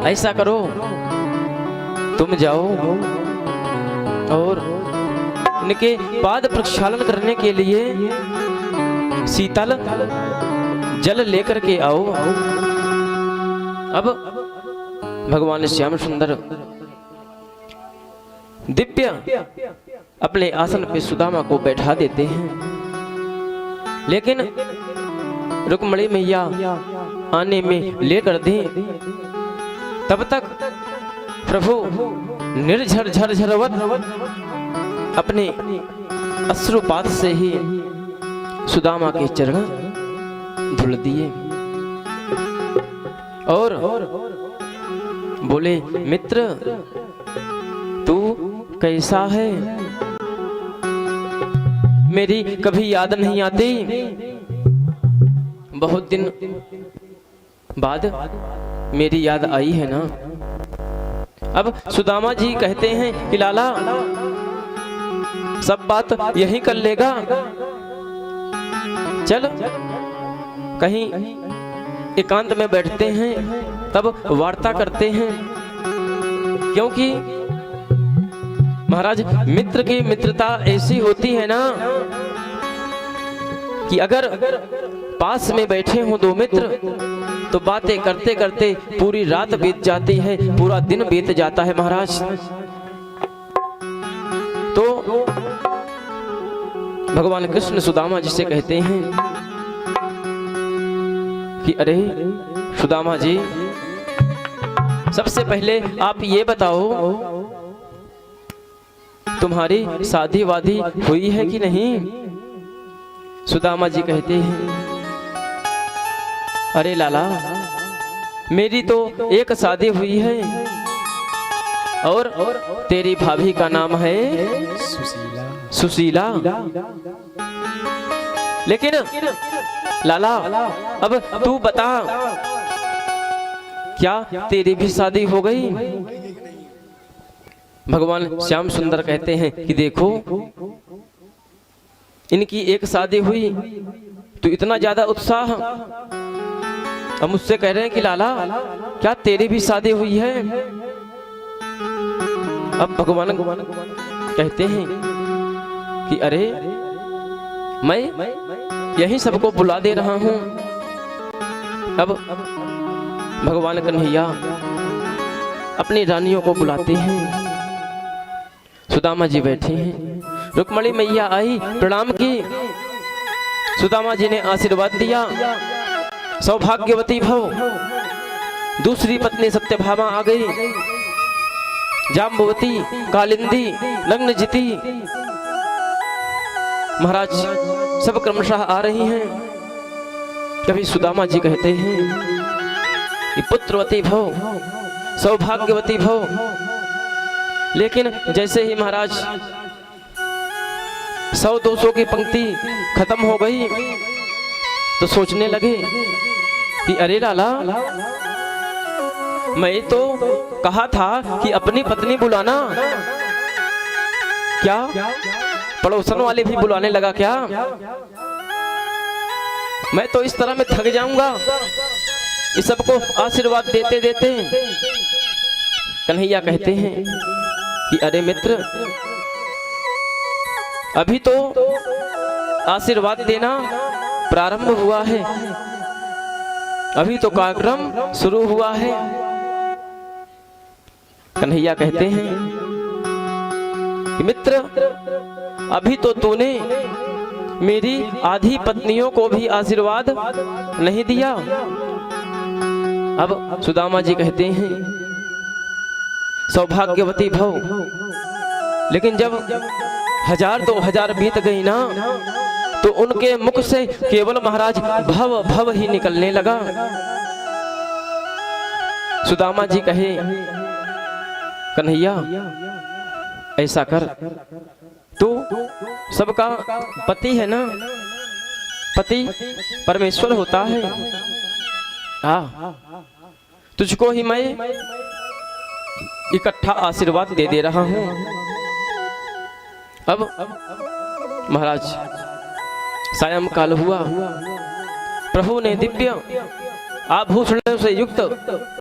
ऐसा करो, तुम जाओ और इनके पाद प्रक्षालन करने के लिए शीतल जल लेकर के आओ। अब भगवान श्याम सुंदर दिव्य अपने आसन पे सुदामा को बैठा देते हैं, लेकिन रुक्मिणी मैया आने में लेकर दें तब तक प्रभु निर्झर झरझरवत अपने अश्रुपात से ही सुदामा के चरण धुल दिए और बोले, मित्र तू कैसा है? मेरी कभी याद नहीं आती, बहुत दिन बाद मेरी याद आई है ना। अब सुदामा जी कहते हैं कि लाला सब बात यही कर लेगा, चल कहीं एकांत में बैठते हैं तब वार्ता करते हैं, क्योंकि महाराज मित्र की मित्रता ऐसी होती है ना कि अगर पास में बैठे हों दो मित्र तो बातें करते करते पूरी रात बीत जाती है, पूरा दिन बीत जाता है महाराज। तो भगवान कृष्ण सुदामा जी से कहते हैं कि अरे सुदामा जी, सबसे पहले आप ये बताओ तुम्हारी शादी वादी हुई है कि नहीं? सुदामा जी कहते हैं, अरे लाला मेरी तो एक शादी हुई है और तेरी भाभी का नाम है सुशीला। लेकिन लाला अब तू बता, क्या तेरी भी शादी हो गई? भगवान श्याम सुंदर कहते हैं कि देखो इनकी एक शादी हुई तो इतना ज्यादा उत्साह, अब मुझसे कह रहे हैं कि लाला क्या तेरी भी शादी हुई है? अब भगवान कहते हैं कि अरे मैं यही सबको बुला दे रहा हूं। अब भगवान कन्हैया अपनी रानियों को बुलाते हैं, सुदामा जी बैठे हैं, रुक्मिणी मैया आई, प्रणाम की, सुदामा जी ने आशीर्वाद दिया, सौभाग्यवती भव। दूसरी पत्नी सत्यभामा आ गई, जाम्बवती, कालिंदी, लग्नजिति महाराज सब क्रमशः आ रही हैं। कभी सुदामा जी कहते हैं कि पुत्रवती भव, सौभाग्यवती भव। लेकिन जैसे ही महाराज 100-200 की पंक्ति खत्म हो गई तो सोचने लगे कि अरे लाला मैं तो कहा था कि अपनी पत्नी बुलाना, क्या पड़ोसन वाले भी बुलाने लगा क्या? मैं तो इस तरह में थक जाऊंगा इस सबको आशीर्वाद देते देते। कन्हैया कहते हैं कि अरे मित्र अभी तो आशीर्वाद देना प्रारंभ हुआ है, अभी तो कार्यक्रम शुरू हुआ है। कन्हैया कहते हैं कि मित्र अभी तो तूने मेरी आधी पत्नियों को भी आशीर्वाद नहीं दिया। अब सुदामा जी कहते हैं सौभाग्यवती भव, लेकिन जब 1000-2000 बीत गई ना तो उनके मुख से केवल महाराज भव भव ही निकलने लगा। सुदामा जी कहे कन्हैया ऐसा कर, तू सबका पति है ना, पति परमेश्वर होता है, तुझको ही मैं इकट्ठा आशीर्वाद दे रहा हूं। अब महाराज सायंकाल हुआ, प्रभु ने दिव्य आभूषणों से युक्त